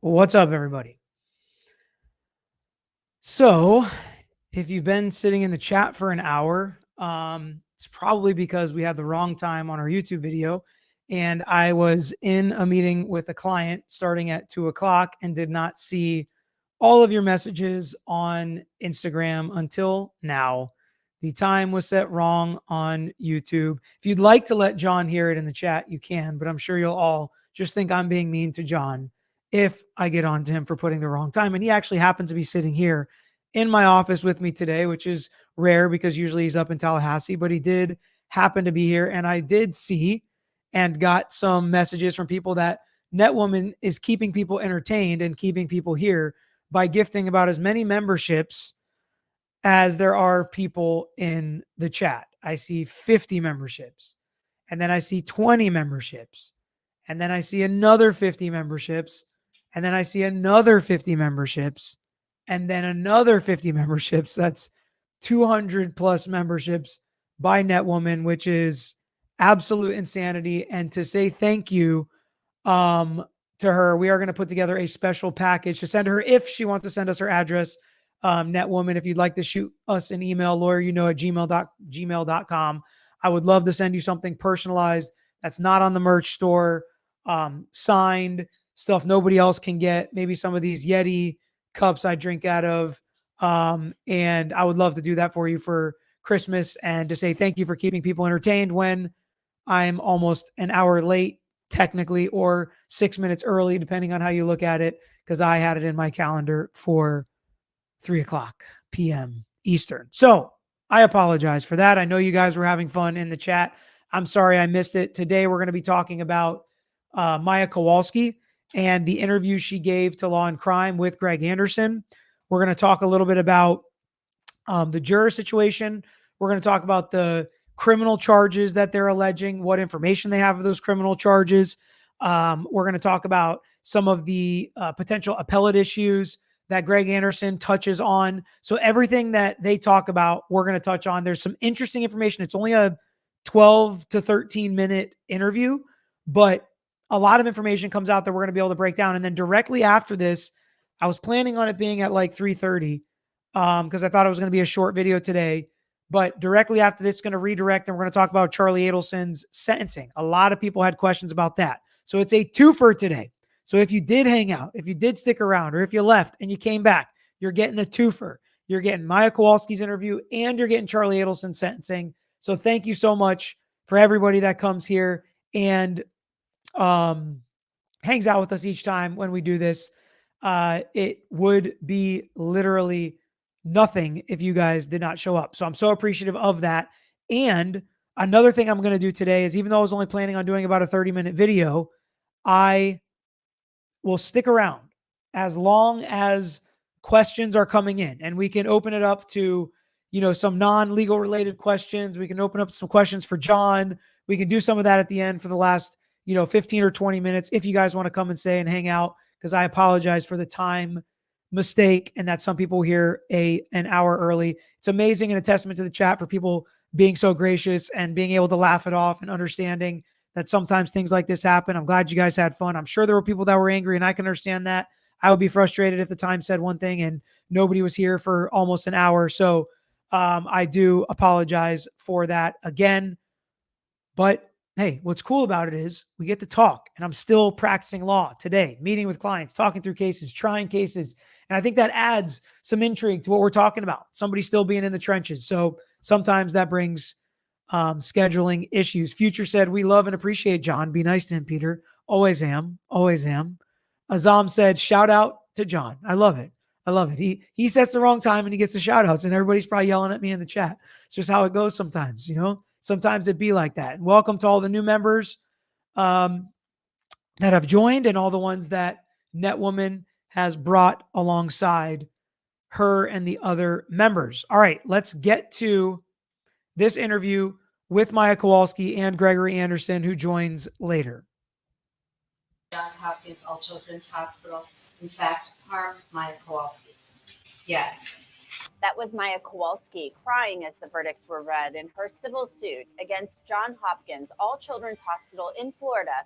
What's up, everybody? So, if you've been sitting in the chat for an hour, it's probably because we had the wrong time on our YouTube video. And I was in a meeting with a client starting at 2 o'clock and did not see all of your messages on Instagram until now. The time was set wrong on YouTube. If you'd like to let John hear it in the chat, you can, but I'm sure you'll all just think I'm being mean to John if I get on to him for putting the wrong time. And he actually happens to be sitting here in my office with me today, which is rare because usually he's up in Tallahassee, but he did happen to be here. And I did see and got some messages from people that Netwoman is keeping people entertained and keeping people here by gifting about as many memberships as there are people in the chat. I see 50 memberships, and then I see 20 memberships, and then I see another 50 memberships, and then I see another 50 memberships, and then another 50 memberships. That's 200 plus memberships by Netwoman, which is absolute insanity. And to say thank you to her, we are going to put together a special package to send her if she wants to send us her address. Netwoman, if you'd like to shoot us an email, at gmail.com. I would love to send you something personalized that's not on the merch store, signed stuff nobody else can get. Maybe some of these Yeti cups I drink out of. And I would love to do that for you for Christmas and to say thank you for keeping people entertained when I'm almost an hour late, technically, or 6 minutes early, depending on how you look at it, because I had it in my calendar for 3 o'clock p.m. Eastern. So I apologize for that. I know you guys were having fun in the chat. I'm sorry I missed it. Today, we're going to be talking about Maya Kowalski and the interview she gave to Law and Crime with Greg Anderson. We're going to talk a little bit about the juror situation. We're going to talk about the criminal charges that they're alleging, what information they have of those criminal charges. We're going to talk about some of the potential appellate issues that Greg Anderson touches on. So everything that they talk about, we're going to touch on. There's some interesting information. It's only a 12 to 13 minute interview, but a lot of information comes out that we're going to be able to break down. And then directly after this, I was planning on it being at like 3:30 because I thought it was going to be a short video today. But directly after this, going to redirect and we're going to talk about Charlie Adelson's sentencing. A lot of people had questions about that. So it's a twofer today. So if you did hang out, if you did stick around, or if you left and you came back, you're getting a twofer. You're getting Maya Kowalski's interview and you're getting Charlie Adelson's sentencing. So thank you so much for everybody that comes here and hangs out with us each time when we do this. It would be literally nothing if you guys did not show up. So I'm so appreciative of that. And another thing I'm going to do today is, even though I was only planning on doing about a 30-minute video, I will stick around as long as questions are coming in, and we can open it up to, some non-legal related questions. We can open up some questions for John. We can do some of that at the end for the last, 15 or 20 minutes if you guys want to come and stay and hang out, because I apologize for the time mistake and that some people here an hour early. It's amazing and a testament to the chat for people being so gracious and being able to laugh it off and understanding that sometimes things like this happen. I'm glad you guys had fun. I'm sure there were people that were angry, and I can understand that. I would be frustrated if the time said one thing and nobody was here for almost an hour. So I do apologize for that again. But hey, what's cool about it is we get to talk, and I'm still practicing law today, meeting with clients, talking through cases, trying cases. And I think that adds some intrigue to what we're talking about. Somebody still being in the trenches. So sometimes that brings scheduling issues. Future said, we love and appreciate John. Be nice to him, Peter. Always am. Always am. Azam said, shout out to John. I love it. I love it. He sets the wrong time and he gets the shout outs, and everybody's probably yelling at me in the chat. It's just how it goes sometimes, Sometimes it be like that. And welcome to all the new members that have joined, and all the ones that Netwoman has brought alongside her and the other members. All right, let's get to this interview with Maya Kowalski and Gregory Anderson, who joins later. Johns Hopkins All Children's Hospital, in fact, harmed Maya Kowalski. Yes. That was Maya Kowalski crying as the verdicts were read in her civil suit against Johns Hopkins All Children's Hospital in Florida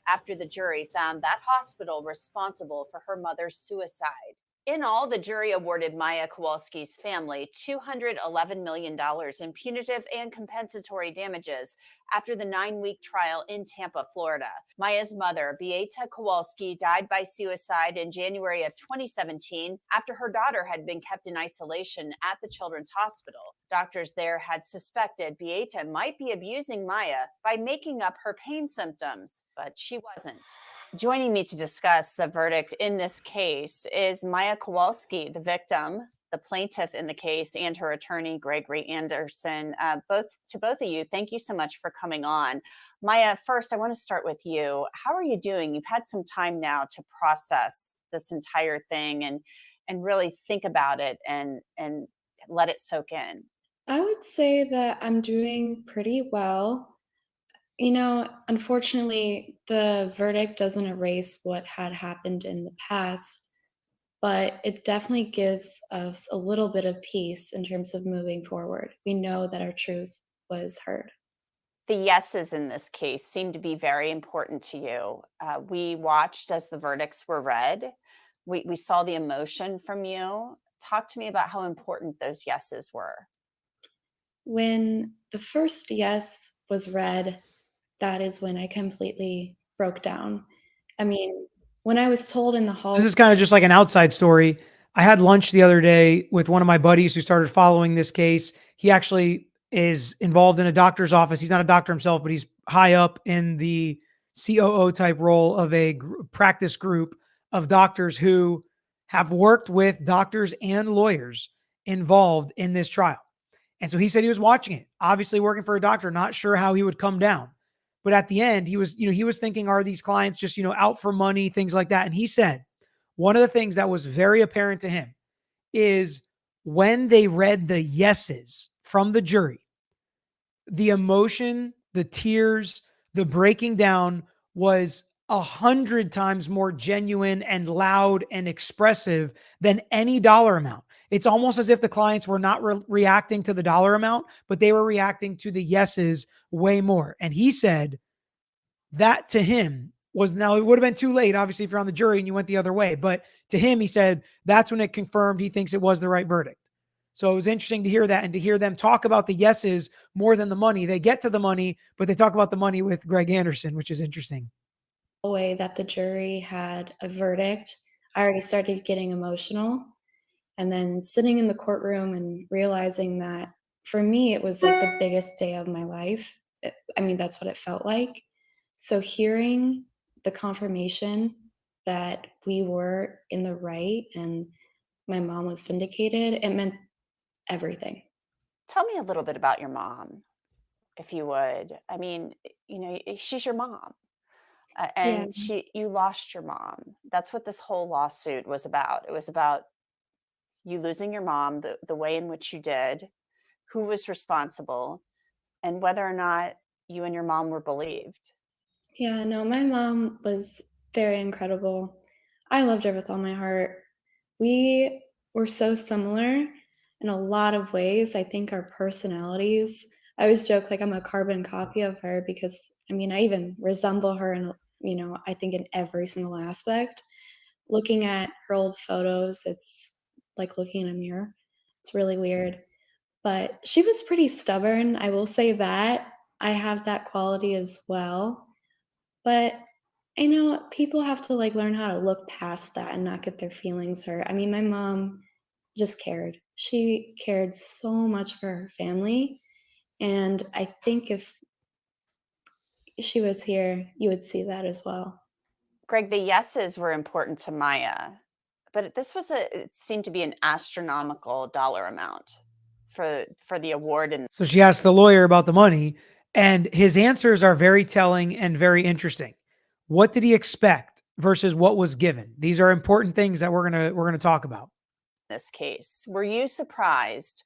after the jury found that hospital responsible for her mother's suicide. In all, the jury awarded Maya Kowalski's family $211 million in punitive and compensatory damages after the 9-week trial in Tampa, Florida. Maya's mother, Beata Kowalski, died by suicide in January of 2017 after her daughter had been kept in isolation at the Children's Hospital. Doctors there had suspected Beata might be abusing Maya by making up her pain symptoms, but she wasn't. Joining me to discuss the verdict in this case is Maya Kowalski, the victim, the plaintiff in the case, and her attorney, Gregory Anderson. Both of you, thank you so much for coming on. Maya, first, I want to start with you. How are you doing? You've had some time now to process this entire thing and really think about it and let it soak in. I would say that I'm doing pretty well. Unfortunately, the verdict doesn't erase what had happened in the past, but it definitely gives us a little bit of peace in terms of moving forward. We know that our truth was heard. The yeses in this case seem to be very important to you. We watched as the verdicts were read. We saw the emotion from you. Talk to me about how important those yeses were. When the first yes was read, that is when I completely broke down. I mean, when I was told in the hall, This is kind of just like an outside story. I had lunch the other day with one of my buddies who started following this case. He actually is involved in a doctor's office. He's not a doctor himself, but he's high up in the COO type role of a practice group of doctors who have worked with doctors and lawyers involved in this trial. And so he said he was watching it, obviously working for a doctor, not sure how he would come down. But at the end, he was thinking, are these clients just, out for money, things like that? And he said, one of the things that was very apparent to him is when they read the yeses from the jury, the emotion, the tears, the breaking down was 100 times more genuine and loud and expressive than any dollar amount. It's almost as if the clients were not reacting to the dollar amount, but they were reacting to the yeses way more. And he said that to him was, now it would have been too late, obviously, if you're on the jury and you went the other way. But to him, he said that's when it confirmed he thinks it was the right verdict. So it was interesting to hear that and to hear them talk about the yeses more than the money. They get to the money, but they talk about the money with Greg Anderson, which is interesting. The way that the jury had a verdict, I already started getting emotional. And then sitting in the courtroom and realizing that for me, it was like the biggest day of my life. That's what it felt like. So hearing the confirmation that we were in the right and my mom was vindicated, it meant everything. Tell me a little bit about your mom, if you would. She's your mom. And you lost your mom. That's what this whole lawsuit was about. It was about you losing your mom, the way in which you did, who was responsible, and whether or not you and your mom were believed. Yeah, no, my mom was very incredible. I loved her with all my heart. We were so similar in a lot of ways. I think our personalities, I always joke like I'm a carbon copy of her because I even resemble her in, I think in every single aspect. Looking at her old photos, it's like looking in a mirror. It's really weird. But she was pretty stubborn, I will say that. I have that quality as well. But I know people have to learn how to look past that and not get their feelings hurt. My mom just cared. She cared so much for her family. And I think if she was here, you would see that as well. Greg, the yeses were important to Maya, but it seemed to be an astronomical dollar amount for the award. So she asked the lawyer about the money, and his answers are very telling and very interesting. What did he expect versus what was given? These are important things that we're gonna talk about. This case, were you surprised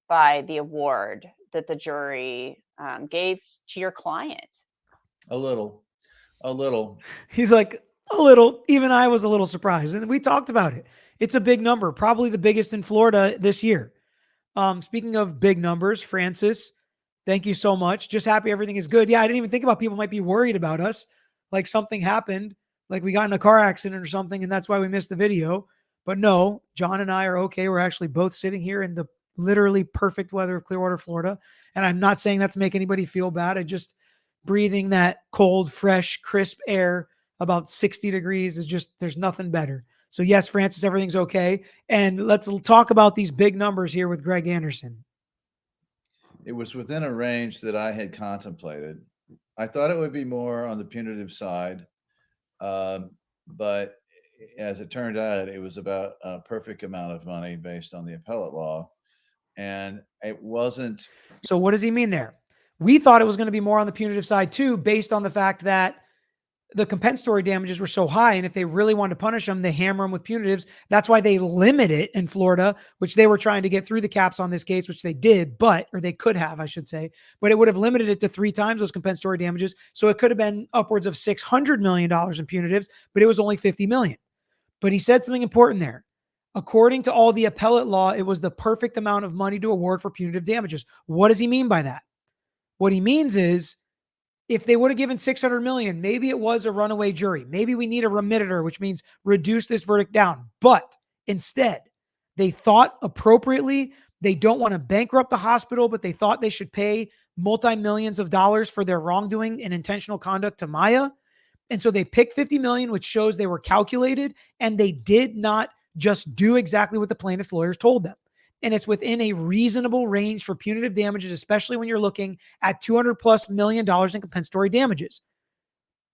by the award that the jury gave to your client? A little. He's like, a little. Even I was a little surprised, and we talked about it. It's a big number, probably the biggest in Florida this year. Speaking of big numbers, Francis, thank you so much. Just happy everything is good. Yeah, I didn't even think about people might be worried about us. like something happened, like we got in a car accident or something, and that's why we missed the video. But no, John and I are okay. We're actually both sitting here in the literally perfect weather of Clearwater, Florida. And I'm not saying that to make anybody feel bad. I just breathing that cold, fresh, crisp air about 60 degrees is just, there's nothing better. So yes, Francis, everything's okay. And let's talk about these big numbers here with Greg Anderson. It was within a range that I had contemplated. I thought it would be more on the punitive side, but as it turned out, it was about a perfect amount of money based on the appellate law. And it wasn't. So what does he mean there? We thought it was going to be more on the punitive side too, based on the fact that the compensatory damages were so high. And if they really wanted to punish them, they hammer them with punitives. That's why they limit it in Florida, which they were trying to get through the caps on this case, which they did, or they could have, I should say, but it would have limited it to 3 times those compensatory damages. So it could have been upwards of $600 million in punitives, but it was only 50 million. But he said something important there. According to all the appellate law, it was the perfect amount of money to award for punitive damages. What does he mean by that? What he means is, if they would have given 600 million, maybe it was a runaway jury. Maybe we need a remediator, which means reduce this verdict down. But instead, they thought appropriately. They don't want to bankrupt the hospital, but they thought they should pay multi-millions of dollars for their wrongdoing and intentional conduct to Maya. And so they picked 50 million, which shows they were calculated, and they did not just do exactly what the plaintiff's lawyers told them. And it's within a reasonable range for punitive damages, especially when you're looking at $200+ million in compensatory damages.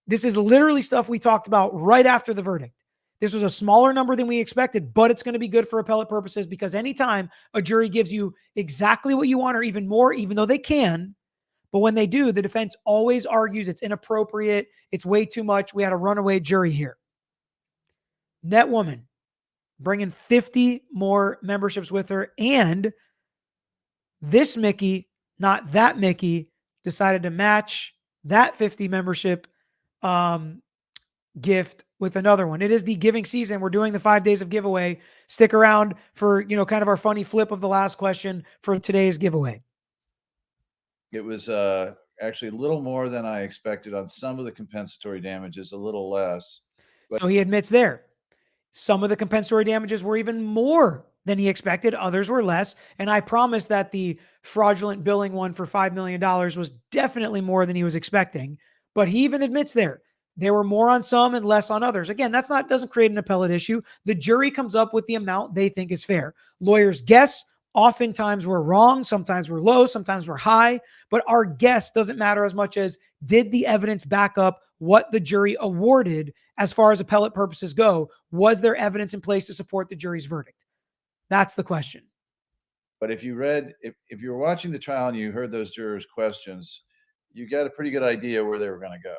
This is literally stuff we talked about right after the verdict. This was a smaller number than we expected, but it's going to be good for appellate purposes, because anytime a jury gives you exactly what you want or even more, even though they can, but when they do, the defense always argues it's inappropriate, it's way too much, we had a runaway jury here. Net woman bringing 50 more memberships with her, and this Mickey, not that Mickey, decided to match that 50 membership gift with another one. It is the giving season. We're doing the 5 days of giveaway. Stick around for, kind of our funny flip of the last question for today's giveaway. It was actually a little more than I expected on some of the compensatory damages, a little less. So he admits there, some of the compensatory damages were even more than he expected. Others were less. And I promise that the fraudulent billing one for $5 million was definitely more than he was expecting. But he even admits there were more on some and less on others. Again, doesn't create an appellate issue. The jury comes up with the amount they think is fair. Lawyers guess. Oftentimes we're wrong. Sometimes we're low. Sometimes we're high. But our guess doesn't matter as much as, did the evidence back up what the jury awarded as far as appellate purposes go? Was there evidence in place to support the jury's verdict? That's the question. But if you were watching the trial and you heard those jurors' questions, you got a pretty good idea where they were going to go.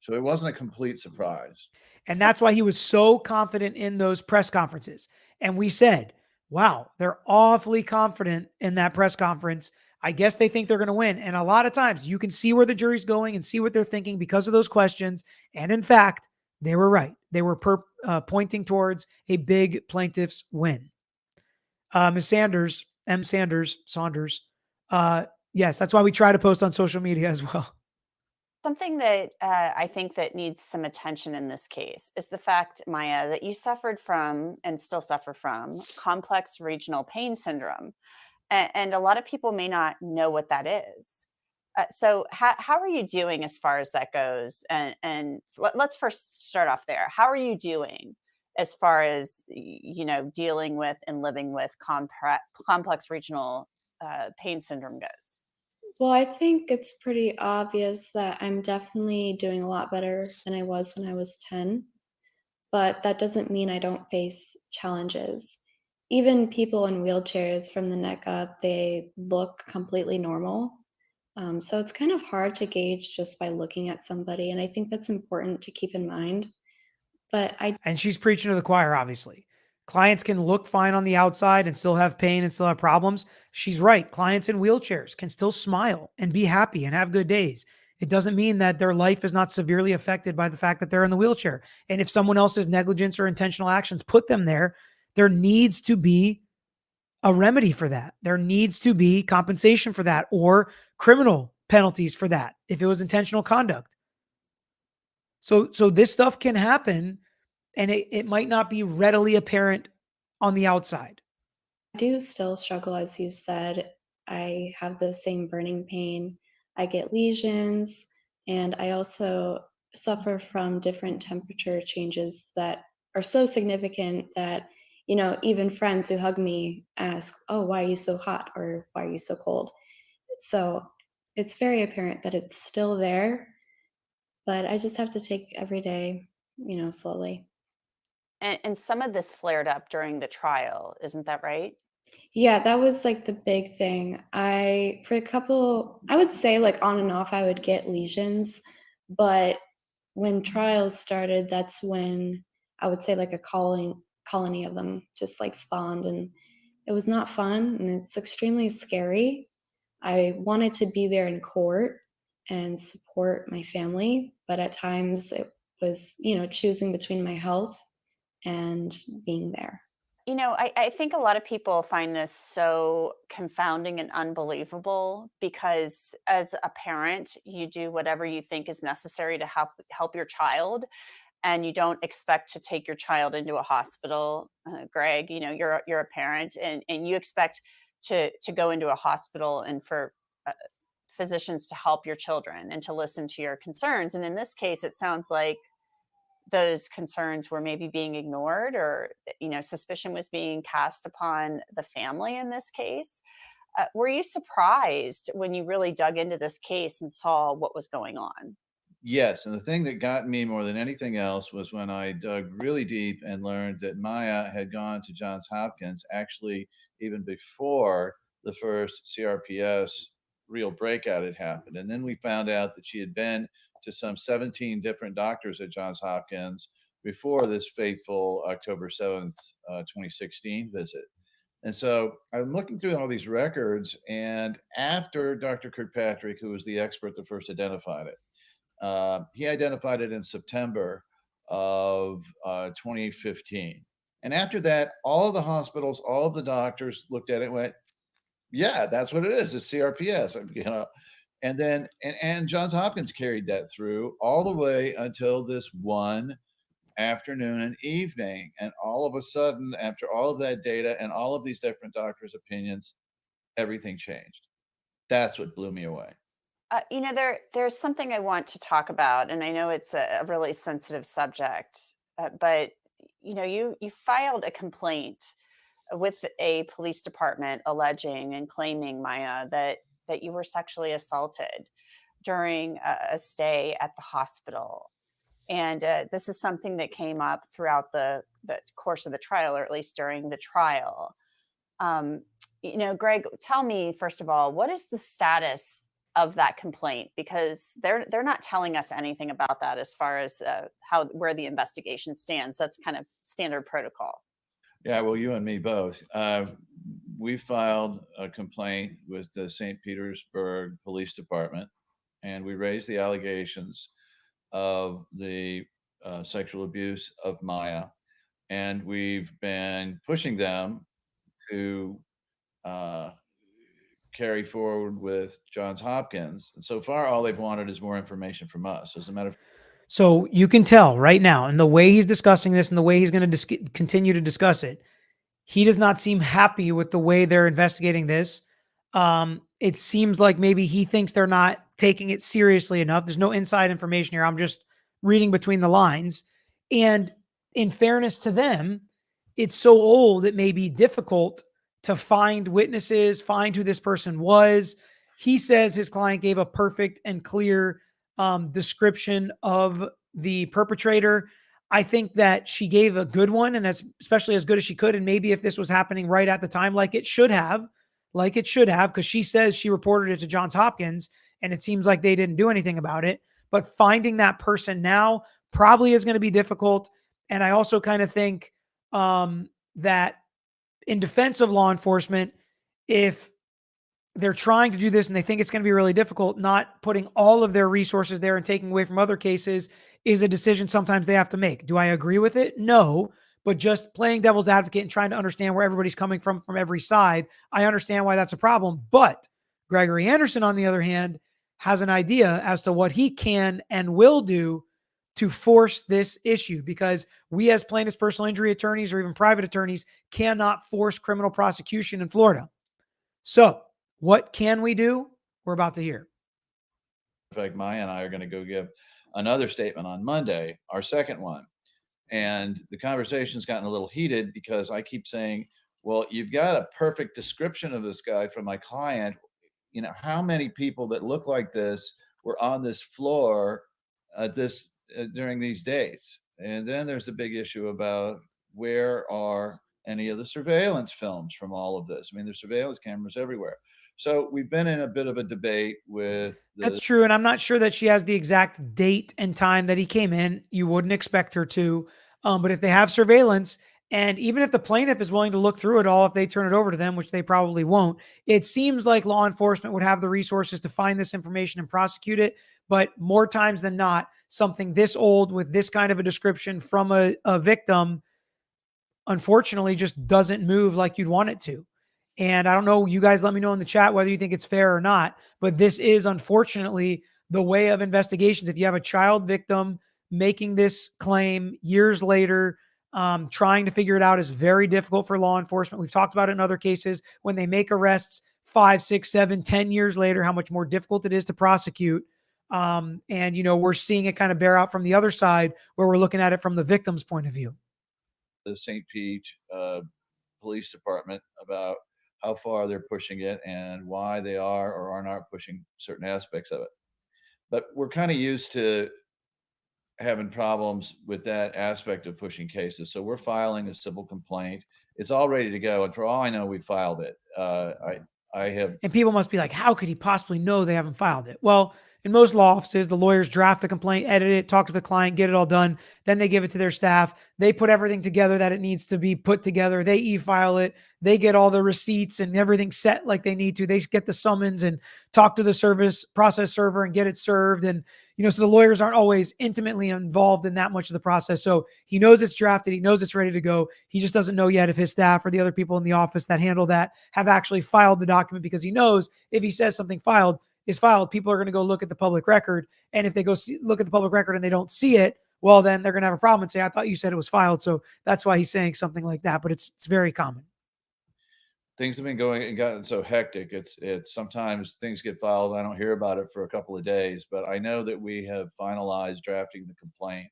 So it wasn't a complete surprise. And that's why he was so confident in those press conferences. And we said, wow, they're awfully confident in that press conference. I guess they think they're going to win. And a lot of times you can see where the jury's going and see what they're thinking because of those questions. And in fact, they were right. They were pointing towards a big plaintiff's win. Ms. Sanders, Saunders. Yes, that's why we try to post on social media as well. Something that I think that needs some attention in this case is the fact, Maya, that you suffered from and still suffer from complex regional pain syndrome. And a lot of people may not know what that is. So how are you doing as far as that goes? And let's first start off there. How are you doing as far as, dealing with and living with complex regional pain syndrome goes? Well, I think it's pretty obvious that I'm definitely doing a lot better than I was when I was 10, but that doesn't mean I don't face challenges. Even people in wheelchairs from the neck up, they look completely normal. So it's kind of hard to gauge just by looking at somebody, and I think that's important to keep in mind. And she's preaching to the choir, obviously. Clients can look fine on the outside and still have pain and still have problems. She's right. Clients in wheelchairs can still smile and be happy and have good days. It doesn't mean that their life is not severely affected by the fact that they're in the wheelchair. And if someone else's negligence or intentional actions put them there, there needs to be a remedy for that. There needs to be compensation for that or criminal penalties for that if it was intentional conduct. So this stuff can happen, and it might not be readily apparent on the outside. I do still struggle, as you said. I have the same burning pain. I get lesions, and I also suffer from different temperature changes that are so significant that, even friends who hug me ask, "Oh, why are you so hot?" or "Why are you so cold?" So it's very apparent that it's still there, but I just have to take every day, slowly. And some of this flared up during the trial, isn't that right? Yeah, that was like the big thing. For a couple, I would say like on and off, I would get lesions, but when trials started, that's when I would say like a colony of them just like spawned, and it was not fun, and it's extremely scary. I wanted to be there in court and support my family, but at times it was, choosing between my health and being there. I think a lot of people find this so confounding and unbelievable because as a parent, you do whatever you think is necessary to help your child, and you don't expect to take your child into a hospital. Greg, you're a parent, and you expect to go into a hospital and for physicians to help your children and to listen to your concerns. And in this case, it sounds like those concerns were maybe being ignored, or suspicion was being cast upon the family in this case. Were you surprised when you really dug into this case and saw what was going on? Yes, and the thing that got me more than anything else was when I dug really deep and learned that Maya had gone to Johns Hopkins actually even before the first CRPS real breakout had happened. And then we found out that she had been to some 17 different doctors at Johns Hopkins before this fateful October 7th, 2016 visit. And so I'm looking through all these records, and after Dr. Kirkpatrick, who was the expert that first identified it, he identified it in September of 2015. And after that, all of the hospitals, all of the doctors looked at it and went, yeah, that's what it is. It's CRPS, And then, and Johns Hopkins carried that through all the way until this one afternoon and evening. And all of a sudden, after all of that data and all of these different doctors' opinions, everything changed. That's what blew me away. There's something I want to talk about, and I know it's a really sensitive subject, but you filed a complaint with a police department alleging and claiming, Maya, that you were sexually assaulted during a stay at the hospital. And this is something that came up throughout the course of the trial, or at least during the trial. Um, Greg, tell me first of all, what is the status of that complaint? Because they're not telling us anything about that as far as where the investigation stands. That's kind of standard protocol. Yeah, well, you and me both. We filed a complaint with the St. Petersburg Police Department, and we raised the allegations of the sexual abuse of Maya. And we've been pushing them to uh, carry forward with Johns Hopkins. And so far, all they've wanted is more information from us. As a matter of So you can tell right now, and the way he's discussing this and the way he's going to continue to discuss it, he does not seem happy with the way they're investigating this. It seems like maybe he thinks they're not taking it seriously enough. There's no inside information here. I'm just reading between the lines. And in fairness to them, it's so old, it may be difficult to find witnesses, find who this person was. He says his client gave a perfect and clear description of the perpetrator. I think that she gave a good one, and especially as good as she could. And maybe if this was happening right at the time, like it should have, because she says she reported it to Johns Hopkins, and it seems like they didn't do anything about it. But finding that person now probably is going to be difficult. And I also kind of think that in defense of law enforcement, if they're trying to do this and they think it's going to be really difficult, not putting all of their resources there and taking away from other cases is a decision sometimes they have to make. Do I agree with it? No, but just playing devil's advocate and trying to understand where everybody's coming from every side, I understand why that's a problem. But Gregory Anderson, on the other hand, has an idea as to what he can and will do to force this issue, because we as plaintiffs' personal injury attorneys or even private attorneys cannot force criminal prosecution in Florida. So what can we do? We're about to hear. In fact, Maya and I are going to go give another statement on Monday, our second one. And the conversation's gotten a little heated because I keep saying, well, you've got a perfect description of this guy from my client. You know, how many people that look like this were on this floor during these days? And then there's a big issue about where are any of the surveillance films from all of this? I mean, there's surveillance cameras everywhere. So we've been in a bit of a debate with That's true. And I'm not sure that she has the exact date and time that he came in. You wouldn't expect her to. But if they have surveillance, and even if the plaintiff is willing to look through it all, if they turn it over to them, which they probably won't, it seems like law enforcement would have the resources to find this information and prosecute it. But more times than not, something this old with this kind of a description from a victim, unfortunately, just doesn't move like you'd want it to. And I don't know, you guys let me know in the chat whether you think it's fair or not, but this is unfortunately the way of investigations. If you have a child victim making this claim years later, trying to figure it out is very difficult for law enforcement. We've talked about it in other cases when they make arrests 5, 6, 7, 10 years later, how much more difficult it is to prosecute. And, you know, we're seeing it kind of bear out from the other side where we're looking at it from the victim's point of view. the St. Pete Police Department about how far they're pushing it and why they are or are not pushing certain aspects of it. But we're kind of used to having problems with that aspect of pushing cases. So we're filing a civil complaint. It's all ready to go. And for all I know, we filed it. I have. And people must be like, how could he possibly know they haven't filed it? Well, in most law offices, the lawyers draft the complaint, edit it, talk to the client, get it all done. Then they give it to their staff. They put everything together that it needs to be put together. They e-file it. They get all the receipts and everything set like they need to. They get the summons and talk to the service process server and get it served. And, you know, so the lawyers aren't always intimately involved in that much of the process. So he knows it's drafted. He knows it's ready to go. He just doesn't know yet if his staff or the other people in the office that handle that have actually filed the document, because he knows if he says something is filed, people are going to go look at the public record. And if they go look at the public record and they don't see it, well, then they're going to have a problem and say, I thought you said it was filed. So that's why he's saying something like that. But it's very common. Things have been going and gotten so hectic. It's sometimes things get filed. And I don't hear about it for a couple of days, but I know that we have finalized drafting the complaint.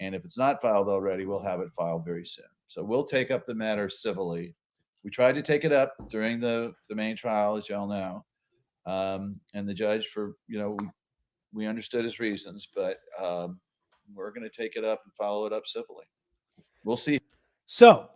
And if it's not filed already, we'll have it filed very soon. So we'll take up the matter civilly. We tried to take it up during the main trial, as y'all know. And the judge, we understood his reasons, but we're going to take it up and follow it up civilly. We'll see. So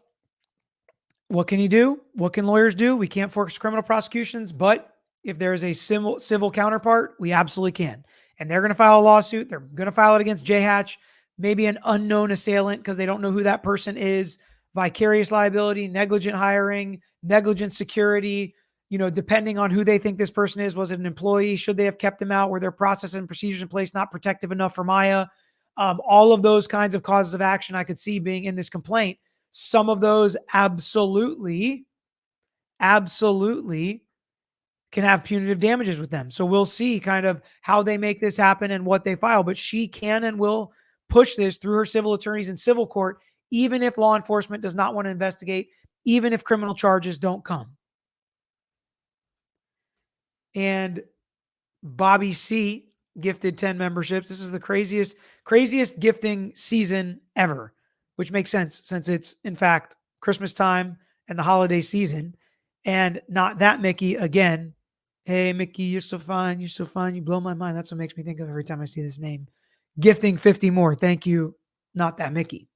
what can you do? What can lawyers do? We can't force criminal prosecutions, but if there is a civil counterpart, we absolutely can. And they're going to file a lawsuit. They're going to file it against J Hatch, maybe an unknown assailant because they don't know who that person is, vicarious liability, negligent hiring, negligent security, you know, depending on who they think this person is. Was it an employee? Should they have kept them out? Were there processes and procedures in place not protective enough for Maya? All of those kinds of causes of action I could see being in this complaint. Some of those absolutely can have punitive damages with them. So we'll see kind of how they make this happen and what they file. But she can and will push this through her civil attorneys in civil court, even if law enforcement does not want to investigate, even if criminal charges don't come. And Bobby C gifted 10 memberships. This is the craziest gifting season ever, which makes sense since it's in fact Christmas time and the holiday season. And not that Mickey again. Hey, Mickey, you're so fine. You're so fine. You blow my mind. That's what makes me think of every time I see this name. Gifting 50 more. Thank you. Not that Mickey.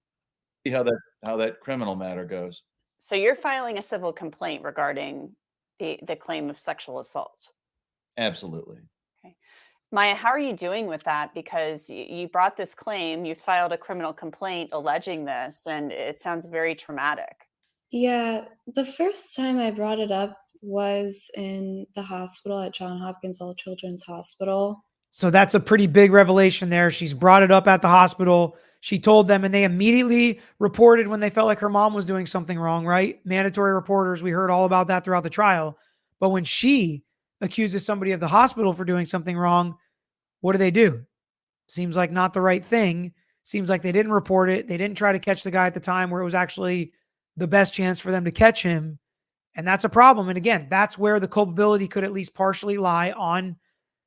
See how that criminal matter goes. So you're filing a civil complaint regarding the claim of sexual assault. Absolutely. Okay. Maya, how are you doing with that? Because you brought this claim, you filed a criminal complaint alleging this, and it sounds very traumatic. Yeah, the first time I brought it up was in the hospital at Johns Hopkins All Children's Hospital. So that's a pretty big revelation there. She's brought it up at the hospital. She told them, and they immediately reported when they felt like her mom was doing something wrong, right? Mandatory reporters. We heard all about that throughout the trial. But when she accuses somebody of the hospital for doing something wrong, what do? Seems like not the right thing. Seems like they didn't report it. They didn't try to catch the guy at the time where it was actually the best chance for them to catch him. And that's a problem. And again, that's where the culpability could at least partially lie on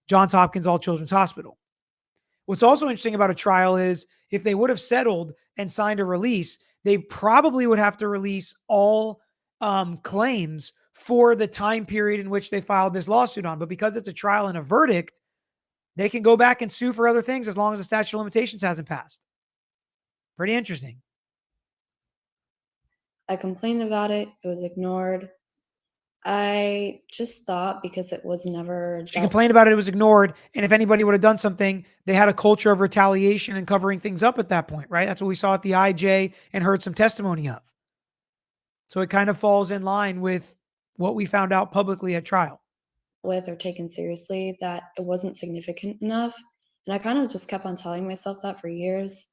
Johns Hopkins All Children's Hospital. What's also interesting about a trial is if they would have settled and signed a release, they probably would have to release all claims for the time period in which they filed this lawsuit on. But because it's a trial and a verdict, they can go back and sue for other things as long as the statute of limitations hasn't passed. Pretty interesting. I complained about it. It was ignored. I just thought because it was never She complained about it. It was ignored. And if anybody would have done something, they had a culture of retaliation and covering things up at that point, right? That's what we saw at the IJ and heard some testimony of. So it kind of falls in line with what we found out publicly at trial. with or taken seriously, that it wasn't significant enough. And I kind of just kept on telling myself that for years.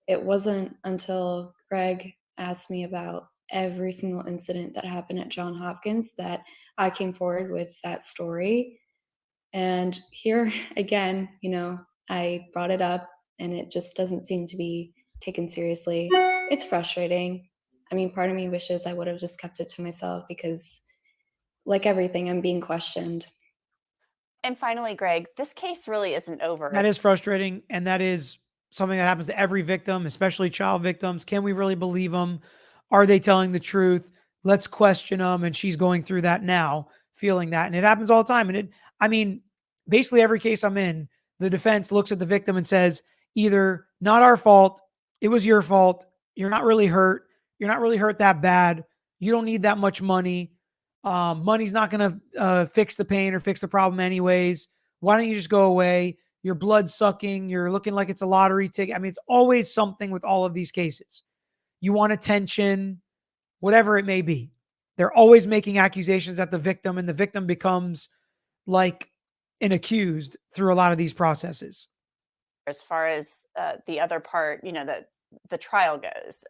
It wasn't until Greg asked me about every single incident that happened at Johns Hopkins that I came forward with that story. And here again, I brought it up and it just doesn't seem to be taken seriously. It's frustrating. I mean, part of me wishes I would have just kept it to myself because, like everything, I'm being questioned. And finally, Greg, this case really isn't over. That is frustrating. And that is something that happens to every victim, especially child victims. Can we really believe them? Are they telling the truth? Let's question them. And she's going through that now, feeling that. And it happens all the time. And basically every case I'm in, the defense looks at the victim and says, either not our fault, it was your fault, you're not really hurt, you're not really hurt that bad, you don't need that much money, money's not going to fix the pain or fix the problem anyways, why don't you just go away, you're blood sucking, you're looking like it's a lottery ticket. I mean, it's always something with all of these cases. You want attention, whatever it may be. They're always making accusations at the victim, and the victim becomes like an accused through a lot of these processes. As far as the other part, that the trial goes,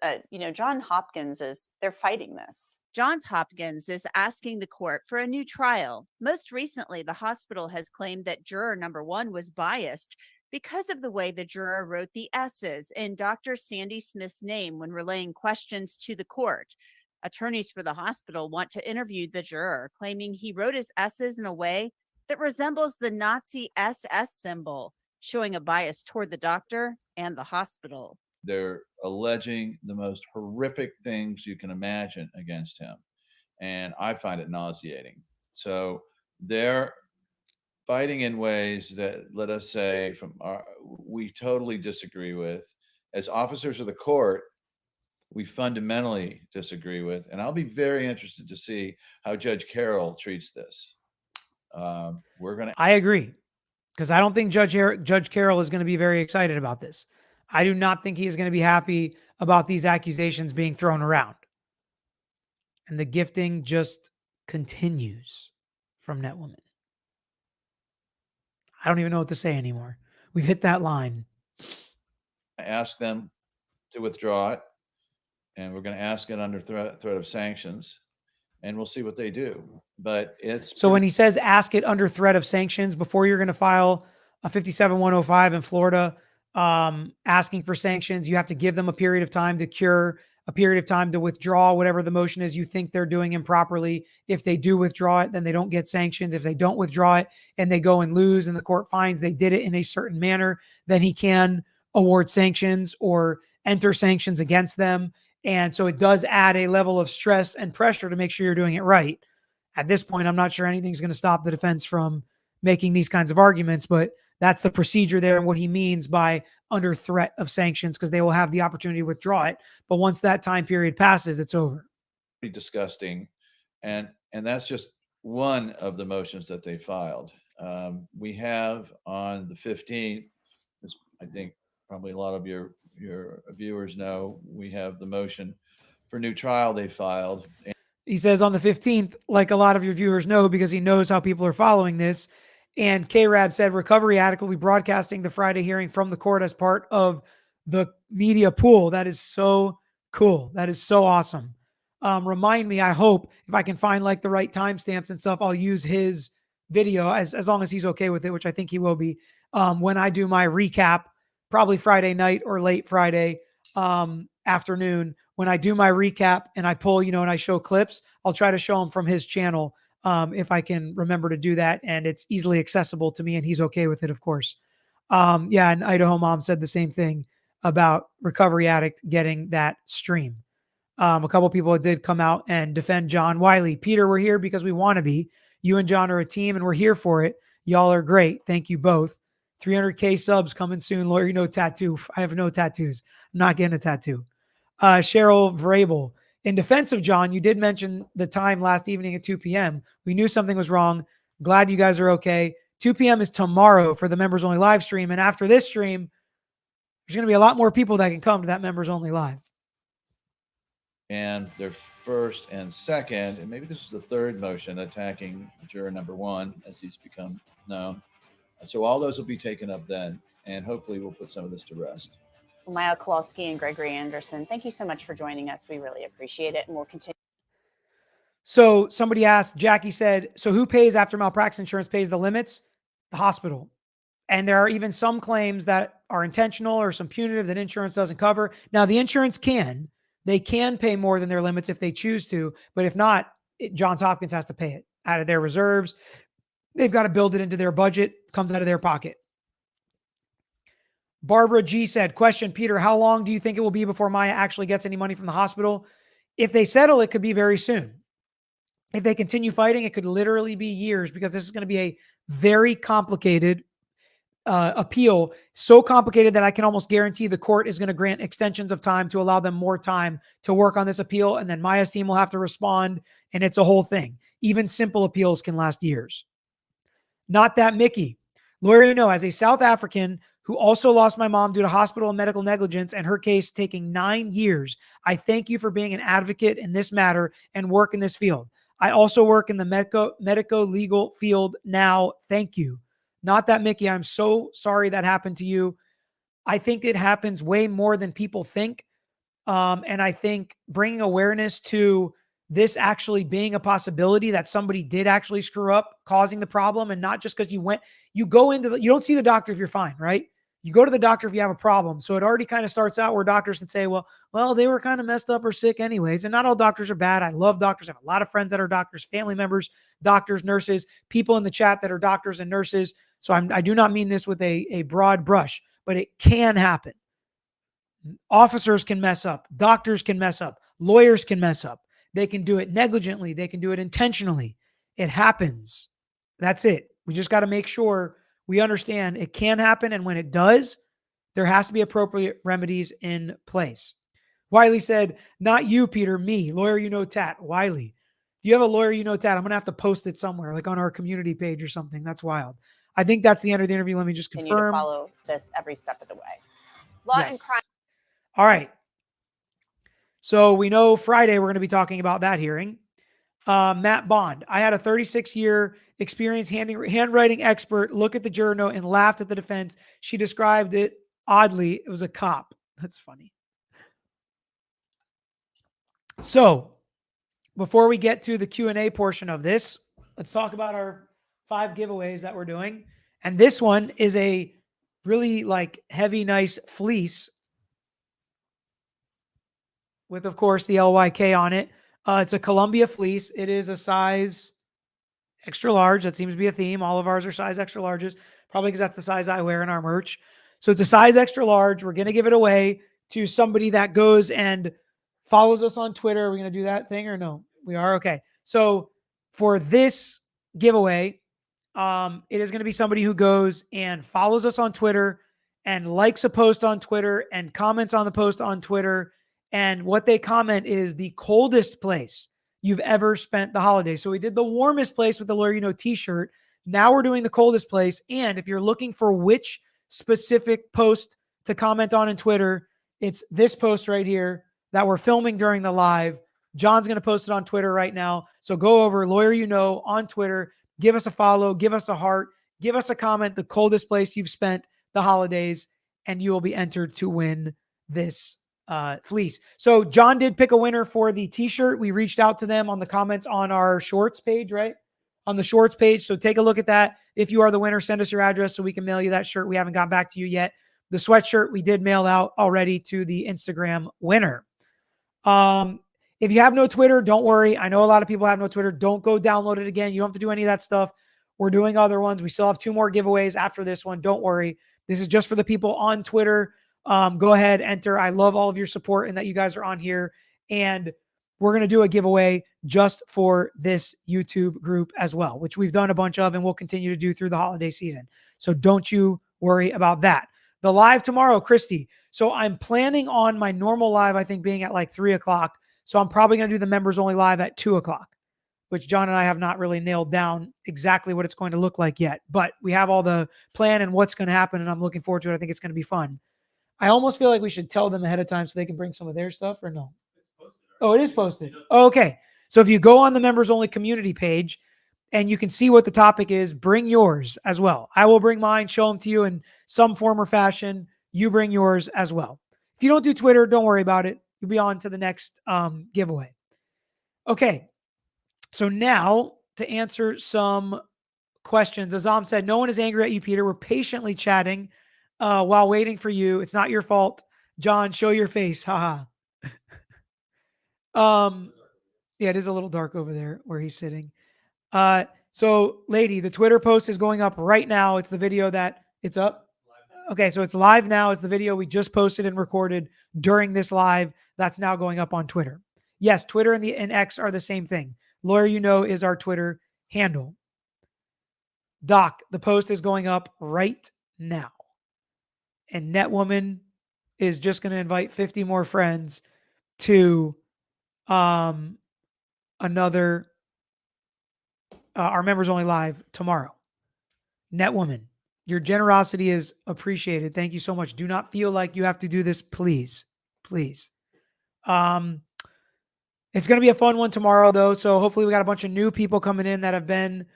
Johns Hopkins they're fighting this. Johns Hopkins is asking the court for a new trial. Most recently, the hospital has claimed that juror number 1 was biased because of the way the juror wrote the S's in Dr. Sandy Smith's name when relaying questions to the court. Attorneys for the hospital want to interview the juror, claiming he wrote his S's in a way that resembles the Nazi SS symbol, showing a bias toward the doctor and the hospital. They're alleging the most horrific things you can imagine against him. And I find it nauseating. So they're fighting in ways that, let us say, we totally disagree with. As officers of the court, we fundamentally disagree with. And I'll be very interested to see how Judge Carroll treats this. I agree, because I don't think Judge Carroll is going to be very excited about this. I do not think he is going to be happy about these accusations being thrown around. And the gifting just continues from Netwoman. I don't even know what to say anymore. We've hit that line. I ask them to withdraw it, and we're going to ask it under threat of sanctions, and we'll see what they do. But so when he says ask it under threat of sanctions, before you're going to file a 57105 in Florida, asking for sanctions, you have to give them a period of time to cure, a period of time to withdraw whatever the motion is you think they're doing improperly. If they do withdraw it, then they don't get sanctions. If they don't withdraw it and they go and lose and the court finds they did it in a certain manner, then he can award sanctions or enter sanctions against them. And so it does add a level of stress and pressure to make sure you're doing it right. At this point, I'm not sure anything's going to stop the defense from making these kinds of arguments, but that's the procedure there and what he means by under threat of sanctions, because they will have the opportunity to withdraw it. But once that time period passes, it's over. Pretty disgusting. And that's just one of the motions that they filed. We have on the 15th, as I think probably a lot of your viewers know, we have the motion for new trial they filed. He says on the 15th, like a lot of your viewers know, because he knows how people are following this. And K-Rab said Recovery Addict will be broadcasting the Friday hearing from the court as part of the media pool. That is so cool. That is so awesome. Remind me, I hope, if I can find like the right timestamps and stuff, I'll use his video as long as he's okay with it, which I think he will be, when I do my recap probably Friday night or late Friday afternoon when I do my recap and I pull, and I show clips. I'll try to show them from his channel if I can remember to do that, and it's easily accessible to me, and he's okay with it, of course. Yeah, and Idaho Mom said the same thing about Recovery Addict getting that stream. A couple people did come out and defend John Wiley. Peter, we're here because we want to be. You and John are a team, and we're here for it. Y'all are great. Thank you both. 300K subs coming soon. Lawyer, no tattoo. I have no tattoos. I'm not getting a tattoo. Cheryl Vrabel. In defense of John, you did mention the time last evening at 2 p.m. We knew something was wrong. Glad you guys are okay. 2 p.m. is tomorrow for the members only live stream. And after this stream, there's going to be a lot more people that can come to that members only live. And their first and second, and maybe this is the third motion attacking juror number 1, as he's become known. So all those will be taken up then, and hopefully we'll put some of this to rest. Maya Kowalski and Gregory Anderson, thank you so much for joining us. We really appreciate it, and we'll continue. So somebody asked, Jackie said, so who pays after malpractice insurance pays the limits? The hospital. And there are even some claims that are intentional or some punitive that insurance doesn't cover. Now, the insurance they can pay more than their limits if they choose to, but if not, Johns Hopkins has to pay it out of their reserves. They've got to build it into their budget, comes out of their pocket. Barbara G said, question, Peter, how long do you think it will be before Maya actually gets any money from the hospital? If they settle, it could be very soon. If they continue fighting, it could literally be years, because this is going to be a very complicated appeal, so complicated that I can almost guarantee the court is going to grant extensions of time to allow them more time to work on this appeal. And then Maya's team will have to respond. And it's a whole thing. Even simple appeals can last years. Not that Mickey. Lawyer, as a South African who also lost my mom due to hospital and medical negligence, and her case taking 9 years, I thank you for being an advocate in this matter and work in this field. I also work in the medico-legal field now. Thank you. Not that Mickey, I'm so sorry that happened to you. I think it happens way more than people think. And I think bringing awareness to this actually being a possibility that somebody did actually screw up, causing the problem, and not just because you don't see the doctor if you're fine, right? You go to the doctor if you have a problem. So it already kind of starts out where doctors can say, well, they were kind of messed up or sick anyways. And not all doctors are bad. I love doctors. I have a lot of friends that are doctors, family members, doctors, nurses, people in the chat that are doctors and nurses. So I do not mean this with a broad brush, but it can happen. Officers can mess up. Doctors can mess up. Lawyers can mess up. They can do it negligently. They can do it intentionally. It happens. That's it. We just got to make sure we understand it can happen. And when it does, there has to be appropriate remedies in place. Wiley said, not you, Peter, me. Lawyer, Tat. Wiley. If you have a Lawyer, Tat, I'm going to have to post it somewhere, like on our community page or something. That's wild. I think that's the end of the interview. Let me just confirm. Continue to follow this every step of the way. Law and crime. All right. So we know Friday we're going to be talking about that hearing. Matt Bond. I had a 36-year experienced handwriting expert look at the juror note and laughed at the defense. She described it oddly. It was a cop. That's funny. So before we get to the Q&A portion of this, let's talk about our 5 giveaways that we're doing. And this one is a really heavy, nice fleece with, of course, the LYK on it. It's a Columbia fleece. It is a size extra large. That seems to be a theme. All of ours are size extra larges, probably because that's the size I wear in our merch. So it's a size extra large. We're going to give it away to somebody that goes and follows us on Twitter. Are we going to do that thing or no? We are? Okay. So for this giveaway, it is going to be somebody who goes and follows us on Twitter and likes a post on Twitter and comments on the post on Twitter. And what they comment is the coldest place you've ever spent the holidays. So we did the warmest place with the Lawyer t-shirt. Now we're doing the coldest place. And if you're looking for which specific post to comment on in Twitter, it's this post right here that we're filming during the live. John's going to post it on Twitter right now. So go over Lawyer on Twitter, give us a follow, give us a heart, give us a comment, the coldest place you've spent the holidays, and you will be entered to win this fleece. So John did pick a winner for the t-shirt. We reached out to them on the comments on our shorts page, right? On the shorts page. So take a look at that. If you are the winner, send us your address so we can mail you that shirt. We haven't got back to you yet, the sweatshirt we did mail out already to the Instagram winner. If you have no Twitter, don't worry. I know a lot of people have no Twitter. Don't go download it again. You don't have to do any of that stuff. We're doing other ones. We still have 2 more giveaways after this one. Don't worry. This is just for the people on Twitter. Go ahead, enter. I love all of your support and that you guys are on here. And we're going to do a giveaway just for this YouTube group as well, which we've done a bunch of and we'll continue to do through the holiday season. So don't you worry about that. The live tomorrow, Christy. So I'm planning on my normal live, I think, being at like 3 o'clock. So I'm probably going to do the members only live at 2 o'clock, which John and I have not really nailed down exactly what it's going to look like yet. But we have all the plan and what's going to happen, and I'm looking forward to it. I think it's going to be fun. I almost feel like we should tell them ahead of time so they can bring some of their stuff, or no? Oh, it is posted. Okay. So if you go on the members only community page and you can see what the topic is, bring yours as well. I will bring mine, show them to you in some form or fashion. You bring yours as well. If you don't do Twitter, don't worry about it. You'll be on to the next giveaway. Okay. So now to answer some questions, Azam said, no one is angry at you, Peter. We're patiently chatting while waiting for you. It's not your fault. John, show your face. Haha. Yeah, it is a little dark over there where he's sitting. So lady, the Twitter post is going up right now. It's the video that it's up. Okay, so it's live now. It's the video we just posted and recorded during this live. That's now going up on Twitter. Yes, Twitter and X are the same thing. Lawyer You Know is our Twitter handle. Doc, the post is going up right now. And Netwoman is just going to invite 50 more friends to another our members only live tomorrow. Netwoman, your generosity is appreciated. Thank you so much. Do not feel like you have to do this, please. Please. It's going to be a fun one tomorrow, though. So hopefully we got a bunch of new people coming in that have been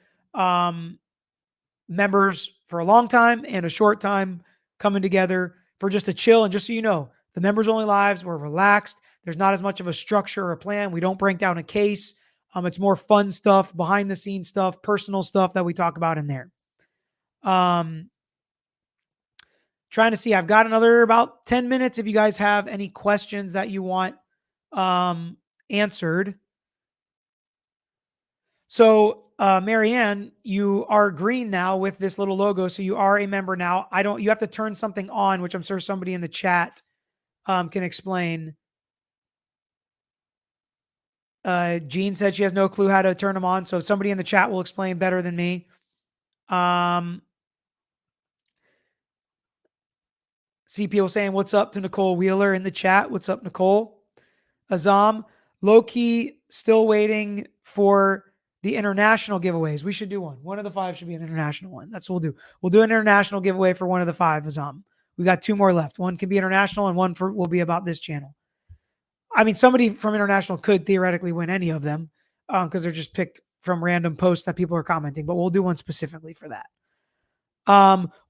members for a long time and a short time coming together for just a chill. And just so you know, the members only lives, we're relaxed. There's not as much of a structure or a plan. We don't break down a case. It's more fun stuff, behind the scenes stuff, personal stuff that we talk about in there. Trying to see, I've got another about 10 minutes. If you guys have any questions that you want answered. So, Marianne, you are green now with this little logo. So you are a member now. You have to turn something on, which I'm sure somebody in the chat can explain. Jean said she has no clue how to turn them on. So somebody in the chat will explain better than me. See people saying, what's up to Nicole Wheeler in the chat. What's up, Nicole? Azam, low-key still waiting for the international giveaways. We should do one. One of the 5 should be an international one. That's what we'll do. We'll do an international giveaway for one of the 5, Azam. We got 2 more left. One can be international and one will be about this channel. I mean, somebody from international could theoretically win any of them because they're just picked from random posts that people are commenting, but we'll do one specifically for that.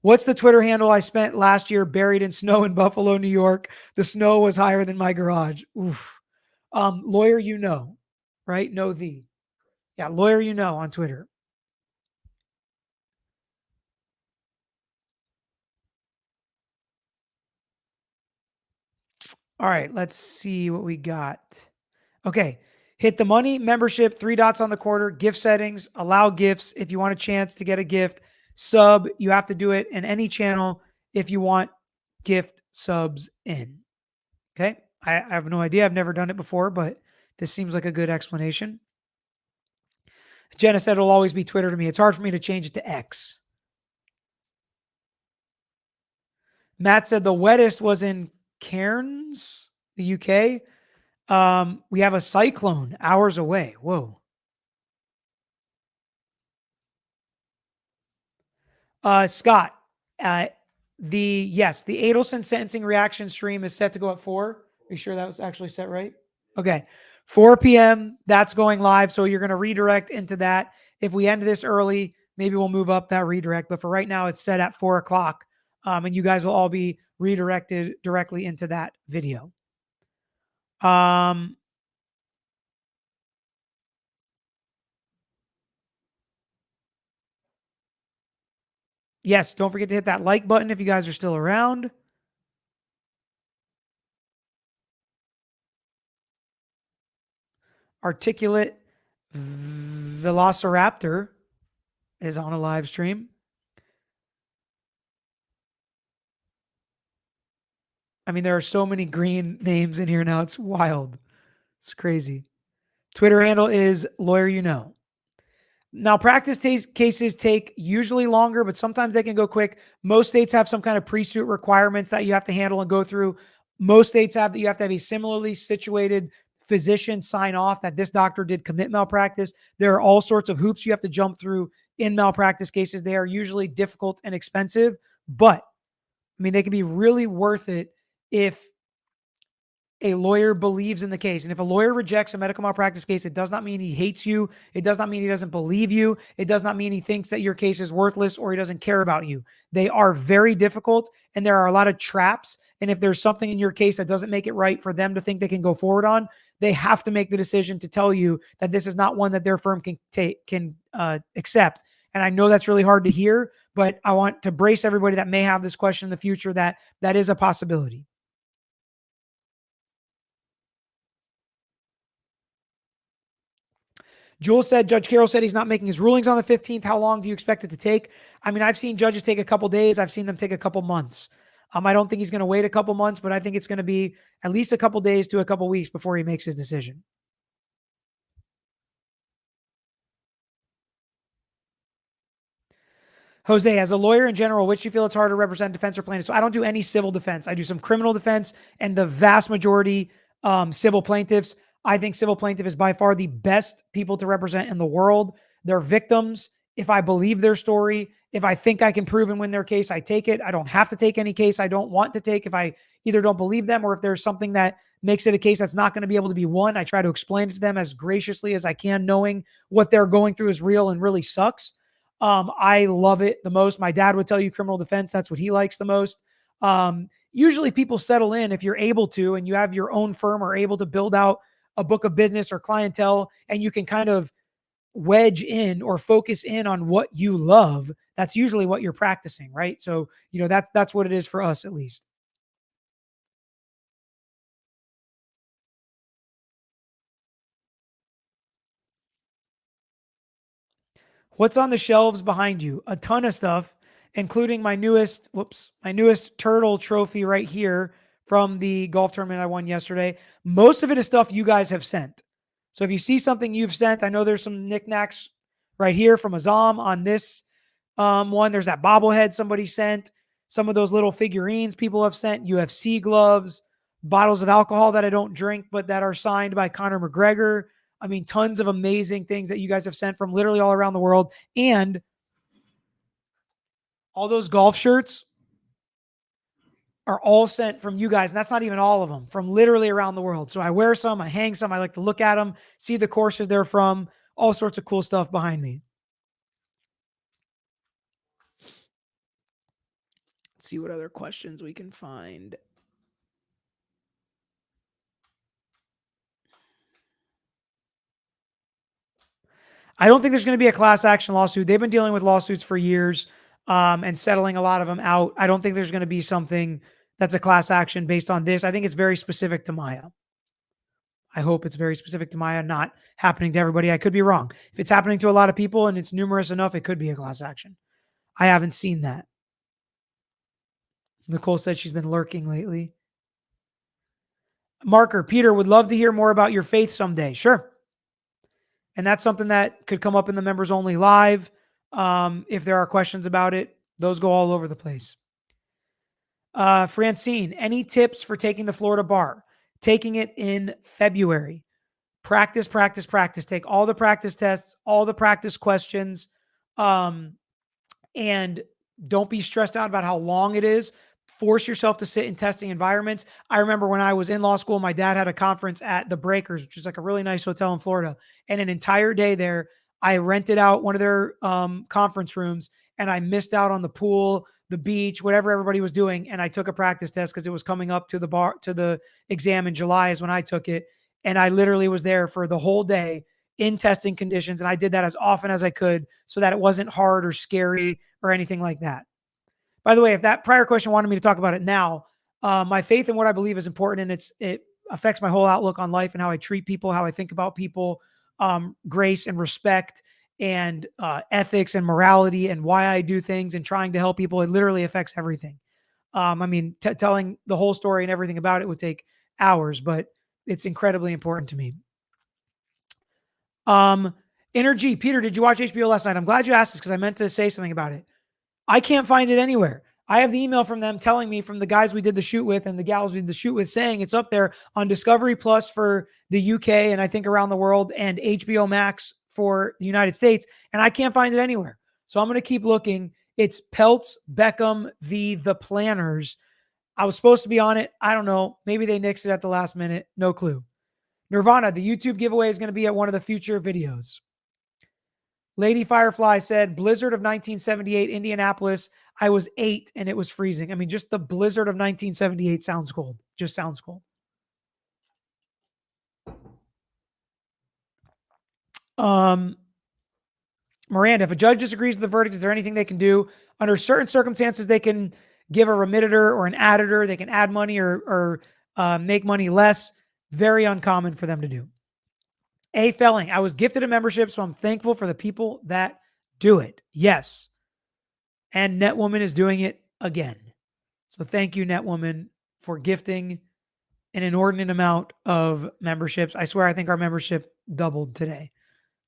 What's the Twitter handle I spent last year buried in snow in Buffalo, New York? The snow was higher than my garage. Oof. Lawyer You Know, right? Yeah, Lawyer You Know on Twitter. All right, let's see what we got. Okay, hit the money membership, 3 dots on the quarter, gift settings, allow gifts. If you want a chance to get a gift, sub, you have to do it in any channel if you want gift subs in. Okay, I have no idea. I've never done it before, but this seems like a good explanation. Jenna said it'll always be Twitter to me. It's hard for me to change it to X. Matt said the wettest was in Cairns, the UK. We have a cyclone hours away. Whoa. Scott, the Adelson sentencing reaction stream is set to go at 4. Are you sure that was actually set right? Okay. 4 p.m. That's going live. So you're going to redirect into that. If we end this early, maybe we'll move up that redirect. But for right now, it's set at 4 o'clock. And you guys will all be redirected directly into that video. Yes, don't forget to hit that like button if you guys are still around. articulate velociraptor is on a live stream. I mean, there are so many green names in here now. It's wild. It's crazy. Twitter handle is lawyer you know. Malpractice cases take usually longer, but sometimes they can go quick. Most states have some kind of pre-suit requirements that you have to handle and go through. Most states have that you have to have a similarly situated physician sign off that this doctor did commit malpractice. There are all sorts of hoops you have to jump through in malpractice cases. They are usually difficult and expensive, but I mean, they can be really worth it if a lawyer believes in the case. And if a lawyer rejects a medical malpractice case, it does not mean he hates you. It does not mean he doesn't believe you. It does not mean he thinks that your case is worthless or he doesn't care about you. They are very difficult and there are a lot of traps. And if there's something in your case that doesn't make it right for them to think they can go forward on, they have to make the decision to tell you that this is not one that their firm can accept. And I know that's really hard to hear, but I want to brace everybody that may have this question in the future that that is a possibility. Jules said, Judge Carroll said he's not making his rulings on the 15th. How long do you expect it to take? I mean, I've seen judges take a couple days. I've seen them take a couple months. I don't think he's going to wait a couple months, but I think it's going to be at least a couple days to a couple weeks before he makes his decision. Jose, as a lawyer in general, which do you feel it's harder to represent, defense or plaintiff? So I don't do any civil defense. I do some criminal defense, and the vast majority civil plaintiffs. I think civil plaintiff is by far the best people to represent in the world. They're victims. If I believe their story, if I think I can prove and win their case, I take it. I don't have to take any case I don't want to take if I either don't believe them or if there's something that makes it a case that's not going to be able to be won. I try to explain it to them as graciously as I can, knowing what they're going through is real and really sucks. I love it the most. My dad would tell you criminal defense. That's what he likes the most. Usually people settle in if you're able to, and you have your own firm or able to build out a book of business or clientele, and you can kind of wedge in or focus in on what you love. That's usually what you're practicing, right? So, that's what it is for us, at least. What's on the shelves behind you? A ton of stuff, including my newest turtle trophy right here from the golf tournament I won yesterday. Most of it is stuff you guys have sent. So if you see something you've sent, I know there's some knickknacks right here from Azam on this one. There's that bobblehead somebody sent. Some of those little figurines people have sent. UFC gloves, bottles of alcohol that I don't drink, but that are signed by Conor McGregor. I mean, tons of amazing things that you guys have sent from literally all around the world. And all those golf shirts are all sent from you guys. And that's not even all of them, from literally around the world. So I wear some, I hang some, I like to look at them, see the courses they're from, all sorts of cool stuff behind me. Let's see what other questions we can find. I don't think there's going to be a class action lawsuit. They've been dealing with lawsuits for years and settling a lot of them out. I don't think there's going to be something that's a class action based on this. I think it's very specific to Maya. I hope it's very specific to Maya, not happening to everybody. I could be wrong. If it's happening to a lot of people and it's numerous enough, it could be a class action. I haven't seen that. Nicole said she's been lurking lately. Marker, Peter, would love to hear more about your faith someday. Sure. And that's something that could come up in the members only live. If there are questions about it, those go all over the place. Francine, any tips for taking the Florida bar? Taking it in February. Practice, practice, practice. Take all the practice tests, all the practice questions, and don't be stressed out about how long it is. Force yourself to sit in testing environments. I remember when I was in law school, my dad had a conference at the Breakers, which is like a really nice hotel in Florida. And an entire day there, I rented out one of their conference rooms and I missed out on the pool, the beach, whatever everybody was doing. And I took a practice test because it was coming up to the exam in July is when I took it. And I literally was there for the whole day in testing conditions. And I did that as often as I could so that it wasn't hard or scary or anything like that. By the way, if that prior question wanted me to talk about it now, my faith and what I believe is important. And affects my whole outlook on life and how I treat people, how I think about people, grace and respect and ethics and morality and why I do things and trying to help people. It literally affects everything. I mean, telling the whole story and everything about it would take hours, but it's incredibly important to me. Energy, Peter, did you watch HBO last night? I'm glad you asked this because I meant to say something about it. I can't find it anywhere. I have the email from them telling me, from the guys we did the shoot with and the gals we did the shoot with, saying it's up there on Discovery Plus for the UK and I think around the world, and HBO Max for the United States. And I can't find it anywhere. So I'm going to keep looking. It's Peltz Beckham v. The Planners. I was supposed to be on it. I don't know. Maybe they nixed it at the last minute. No clue. Nirvana, the YouTube giveaway is going to be at one of the future videos. Lady Firefly said, blizzard of 1978, Indianapolis. I was 8 and it was freezing. I mean, just the blizzard of 1978 sounds cold. Just sounds cold. Miranda, if a judge disagrees with the verdict, is there anything they can do? Under certain circumstances, they can give a remitter or an additor. They can add money or make money less. Very uncommon for them to do. A Felling, I was gifted a membership, so I'm thankful for the people that do it. Yes. And Netwoman is doing it again. So thank you, Netwoman, for gifting an inordinate amount of memberships. I swear, I think our membership doubled today.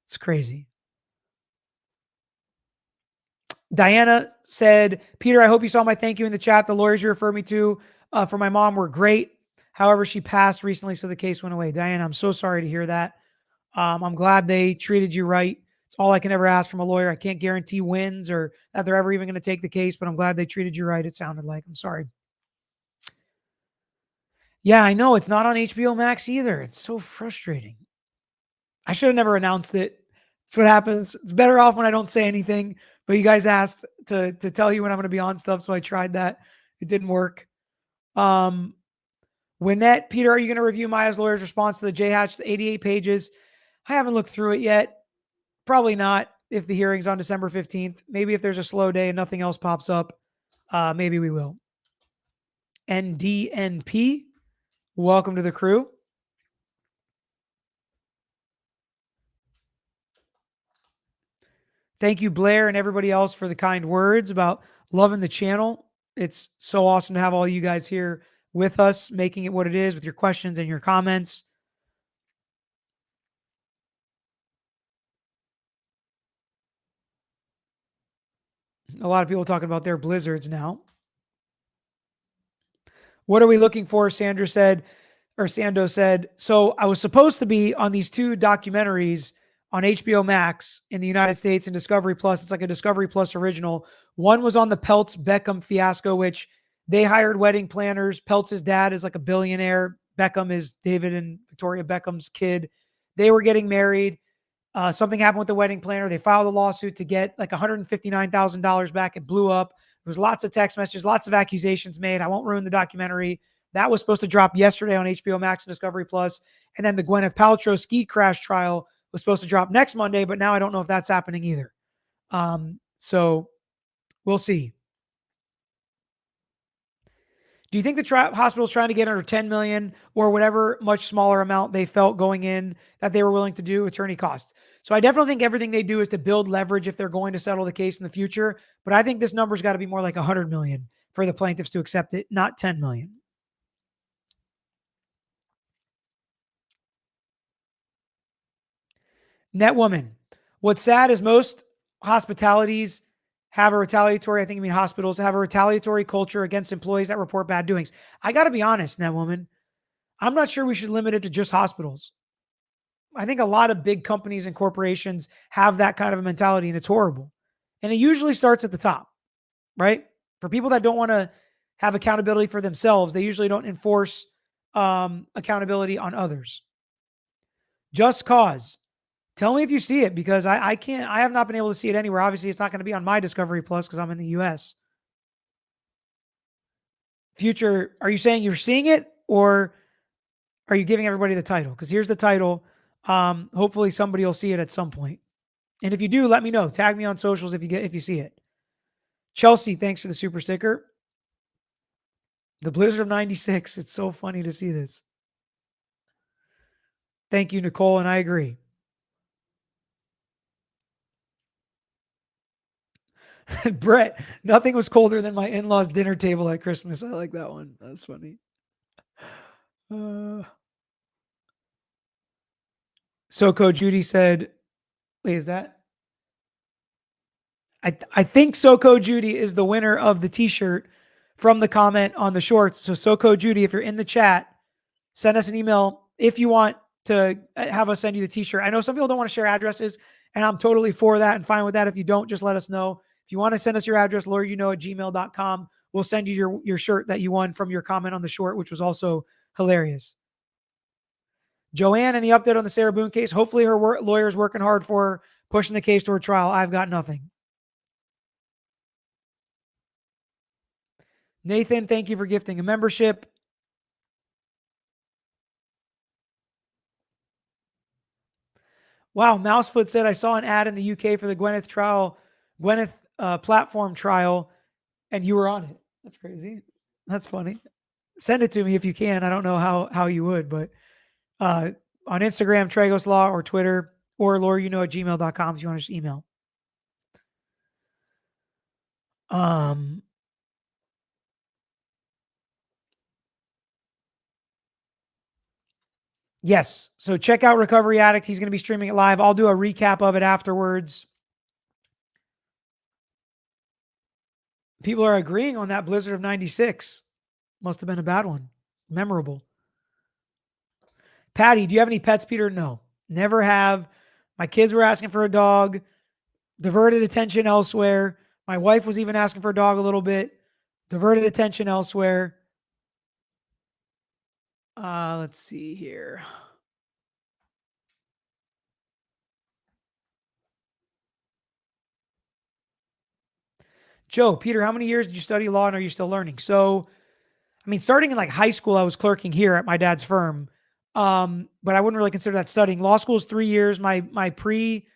It's crazy. Diana said, Peter, I hope you saw my thank you in the chat. The lawyers you referred me to for my mom were great. However, she passed recently, so the case went away. Diana, I'm so sorry to hear that. I'm glad they treated you right. It's all I can ever ask from a lawyer. I can't guarantee wins or that they're ever even going to take the case, but I'm glad they treated you right. It sounded like. I'm sorry. Yeah, I know. It's not on HBO Max either. It's so frustrating. I should have never announced it. That's what happens. It's better off when I don't say anything. But you guys asked to tell you when I'm going to be on stuff, so I tried that. It didn't work. Wynette, Peter, are you going to review Maya's lawyer's response to the J Hatch, the 88 pages? I haven't looked through it yet. Probably not if the hearing's on December 15th. Maybe if there's a slow day and nothing else pops up, maybe we will. NDNP, welcome to the crew. Thank you, Blair, and everybody else for the kind words about loving the channel. It's so awesome to have all you guys here with us, making it what it is with your questions and your comments. A lot of people talking about their blizzards now. What are we looking for? Sandra said, or Sando said. So I was supposed to be on these 2 documentaries on HBO Max in the United States and Discovery Plus. It's like a Discovery Plus original. One was on the Peltz Beckham fiasco, which they hired wedding planners. Peltz's dad is like a billionaire. Beckham is David and Victoria Beckham's kid. They were getting married. Something happened with the wedding planner. They filed a lawsuit to get like $159,000 back. It blew up. There was lots of text messages, lots of accusations made. I won't ruin the documentary. That was supposed to drop yesterday on HBO Max and Discovery Plus. And then the Gwyneth Paltrow ski crash trial was supposed to drop next Monday, but now I don't know if that's happening either. So we'll see. Do you think the hospital's trying to get under 10 million or whatever much smaller amount they felt going in that they were willing to do attorney costs? So I definitely think everything they do is to build leverage if they're going to settle the case in the future. But I think this number's got to be more like 100 million for the plaintiffs to accept it, not 10 million. Netwoman. What's sad is most hospitalities have a retaliatory, I think you mean hospitals, have a retaliatory culture against employees that report bad doings. I got to be honest, Netwoman. I'm not sure we should limit it to just hospitals. I think a lot of big companies and corporations have that kind of a mentality, and it's horrible. And it usually starts at the top, right? For people that don't want to have accountability for themselves, they usually don't enforce accountability on others. Just Cause. Tell me if you see it, because I have not been able to see it anywhere. Obviously, it's not going to be on my Discovery Plus because I'm in the US. Future, are you saying you're seeing it, or are you giving everybody the title? Because here's the title. Hopefully somebody will see it at some point. And if you do, let me know. Tag me on socials if you see it. Chelsea, thanks for the super sticker. The Blizzard of 96. It's so funny to see this. Thank you, Nicole, and I agree. Brett, nothing was colder than my in-laws' dinner table at Christmas. I like that one. That's funny. SoCo Judy said, wait, is that? I think SoCo Judy is the winner of the t-shirt from the comment on the shorts. So SoCo Judy, if you're in the chat, send us an email if you want to have us send you the t-shirt. I know some people don't want to share addresses, and I'm totally for that and fine with that. If you don't, just let us know. If you want to send us your address, lawyeryouknow@gmail.com. We'll send you your shirt that you won from your comment on the short, which was also hilarious. Joanne, any update on the Sarah Boone case? Hopefully her lawyer's working hard for her, pushing the case toward trial. I've got nothing. Nathan, thank you for gifting a membership. Wow, Mousefoot said, I saw an ad in the UK for the Gwyneth platform trial, and you were on it. That's crazy. That's funny. Send it to me if you can. I don't know how you would, but on Instagram, Tragos Law, or Twitter, or lawyeryouknow@gmail.com if you want to just email. Yes. So check out Recovery Addict. He's going to be streaming it live. I'll do a recap of it afterwards. People are agreeing on that blizzard of 96. Must have been a bad one. Memorable. Patty, do you have any pets, Peter? No, never have. My kids were asking for a dog, diverted attention elsewhere. My wife was even asking for a dog a little bit, diverted attention elsewhere. Let's see here. Joe, Peter, how many years did you study law and are you still learning? So, I mean, starting in like high school, I was clerking here at my dad's firm. But I wouldn't really consider that studying. Law school is 3 years. My pre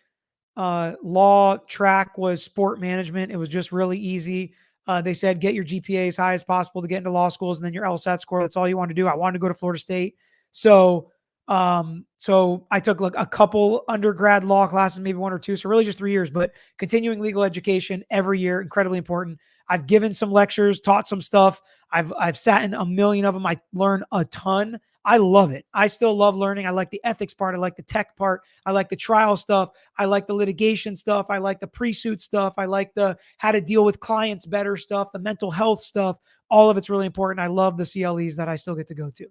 law track was sport management. It was just really easy. They said get your GPA as high as possible to get into law schools, and then your LSAT score. That's all you want to do. I wanted to go to Florida State, so I took like a couple undergrad law classes, maybe one or two. So really just 3 years, but continuing legal education every year, incredibly important. I've given some lectures, taught some stuff. I've sat in a million of them. I learn a ton. I love it. I still love learning. I like the ethics part. I like the tech part. I like the trial stuff. I like the litigation stuff. I like the pre-suit stuff. I like the how to deal with clients better stuff, the mental health stuff. All of it's really important. I love the CLEs that I still get to go to.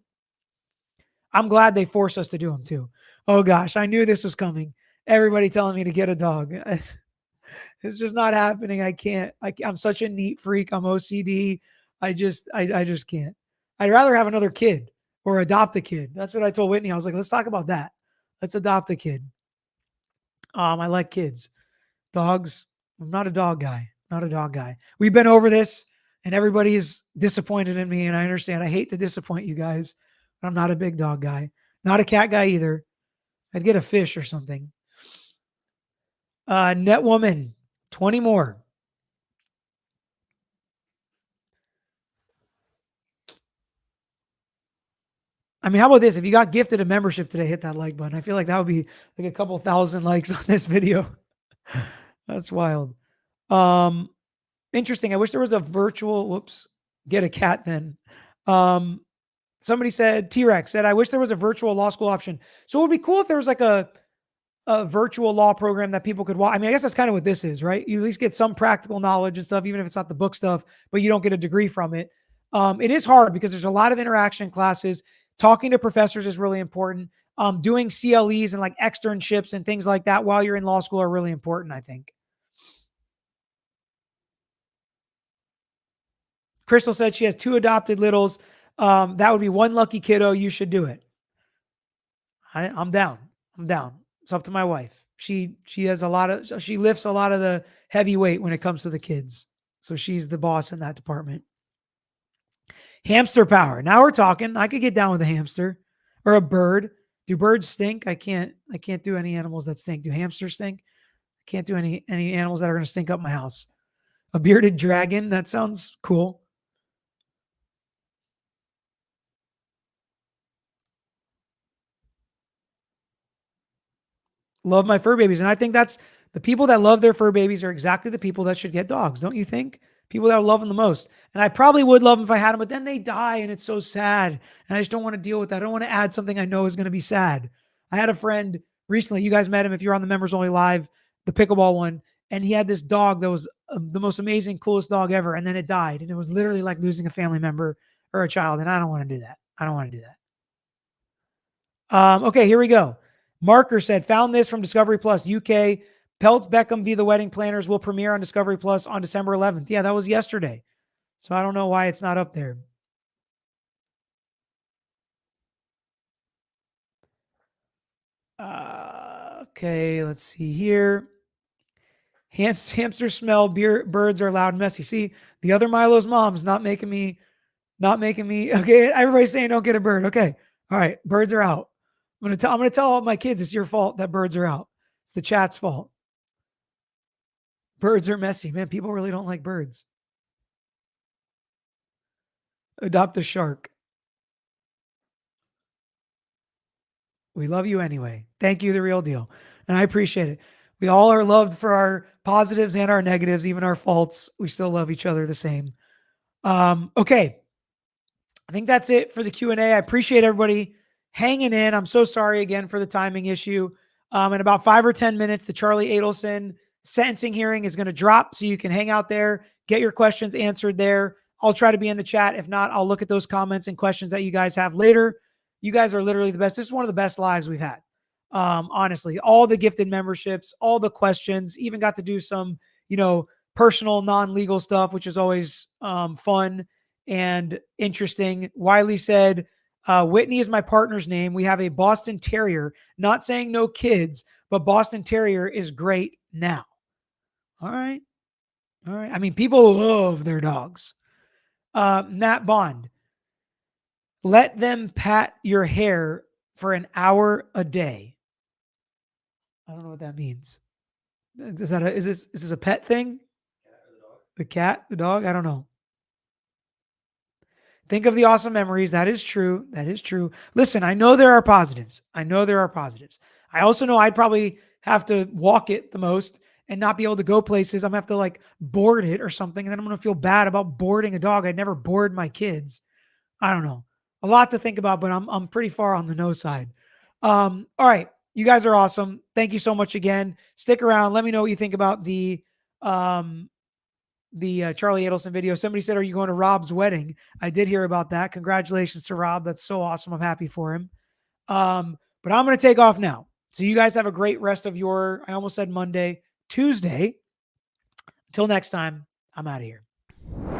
I'm glad they force us to do them too. Oh gosh, I knew this was coming. Everybody telling me to get a dog. It's just not happening. I can't. I'm such a neat freak. I'm OCD. I just can't. I'd rather have another kid or adopt a kid. That's what I told Whitney. I was like, let's talk about that. Let's adopt a kid. I like kids. Dogs. I'm not a dog guy. Not a dog guy. We've been over this, and everybody is disappointed in me, and I understand. I hate to disappoint you guys, but I'm not a big dog guy. Not a cat guy either. I'd get a fish or something. Net woman, 20 more. I mean, how about this? If you got gifted a membership today, hit that like button. I feel like that would be like a couple thousand likes on this video. That's wild. Interesting. I wish there was a virtual, whoops, get a cat then. Somebody said, T-Rex said, I wish there was a virtual law school option. So it would be cool if there was like a virtual law program that people could watch. I mean, I guess that's kind of what this is, right? You at least get some practical knowledge and stuff, even if it's not the book stuff, but you don't get a degree from it. It is hard because there's a lot of interaction in classes. Talking to professors is really important. Doing CLEs and like externships and things like that while you're in law school are really important, I think. Crystal said she has 2 adopted littles. That would be one lucky kiddo. You should do it. I'm down. I'm down. It's up to my wife. She lifts a lot of the heavy weight when it comes to the kids. So she's the boss in that department. Hamster power. Now we're talking. I could get down with a hamster or a bird. Do birds stink? I can't do any animals that stink. Do hamsters stink? I can't do any animals that are going to stink up my house. A bearded dragon. That sounds cool. Love my fur babies. And I think that's the people that love their fur babies are exactly the people that should get dogs. Don't you think? People that love them the most. And I probably would love them if I had them, but then they die and it's so sad. And I just don't want to deal with that. I don't want to add something I know is going to be sad. I had a friend recently, you guys met him if you're on the Members Only Live, the pickleball one. And he had this dog that was the most amazing, coolest dog ever. And then it died. And it was literally like losing a family member or a child. And I don't want to do that. I don't want to do that. Okay, here we go. Marker said, found this from Discovery Plus UK. Peltz Beckham v. The Wedding Planners will premiere on Discovery Plus on December 11th. Yeah, that was yesterday. So I don't know why it's not up there. Okay, let's see here. Hamsters smell, birds are loud and messy. See, the other Milo's mom's not making me. Okay, everybody's saying don't get a bird. Okay, all right, birds are out. I'm gonna tell all my kids it's your fault that birds are out. It's the chat's fault. Birds are messy, man. People really don't like birds. Adopt a shark. We love you anyway. Thank you, the real deal. And I appreciate it. We all are loved for our positives and our negatives, even our faults. We still love each other the same. Okay. I think that's it for the Q&A. I appreciate everybody hanging in. I'm so sorry again for the timing issue. In about 5 or 10 minutes, the Charlie Adelson sentencing hearing is going to drop, so you can hang out there, get your questions answered there. I'll try to be in the chat. If not, I'll look at those comments and questions that you guys have later. You guys are literally the best. This is one of the best lives we've had. Honestly, all the gifted memberships, all the questions, even got to do some, personal, non-legal stuff, which is always fun and interesting. Wiley said, Whitney is my partner's name. We have a Boston Terrier, not saying no kids, but Boston Terrier is great now. All right. I mean, people love their dogs. Matt Bond, let them pat your hair for an hour a day. I don't know what that means. Is this a pet thing? The cat, the dog? I don't know. Think of the awesome memories. That is true. That is true. Listen, I know there are positives. I also know I'd probably have to walk it the most and not be able to go places. I'm going to have to board it or something. And then I'm going to feel bad about boarding a dog. I'd never board my kids. I don't know. A lot to think about, but I'm pretty far on the no side. All right. You guys are awesome. Thank you so much again. Stick around. Let me know what you think about the Charlie Adelson video. Somebody said, are you going to Rob's wedding? I did hear about that. Congratulations to Rob. That's so awesome. I'm happy for him. But I'm going to take off now. So you guys have a great rest of your, I almost said Monday, Tuesday. Until next time, I'm out of here.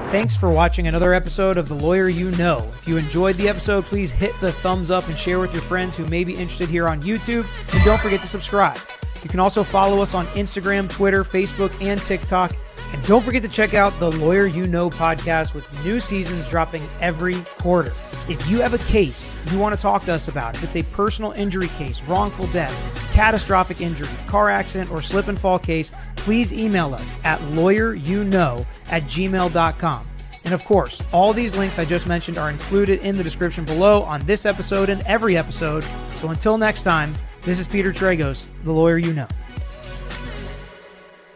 Thanks for watching another episode of The Lawyer You Know. If you enjoyed the episode, please hit the thumbs up and share with your friends who may be interested here on YouTube. And don't forget to subscribe. You can also follow us on Instagram, Twitter, Facebook, and TikTok. And don't forget to check out the Lawyer You Know podcast with new seasons dropping every quarter. If you have a case you want to talk to us about, if it's a personal injury case, wrongful death, catastrophic injury, car accident, or slip and fall case, please email us at lawyeryouknow@gmail.com. And of course, all these links I just mentioned are included in the description below on this episode and every episode. So until next time, this is Peter Tragos, The Lawyer You Know.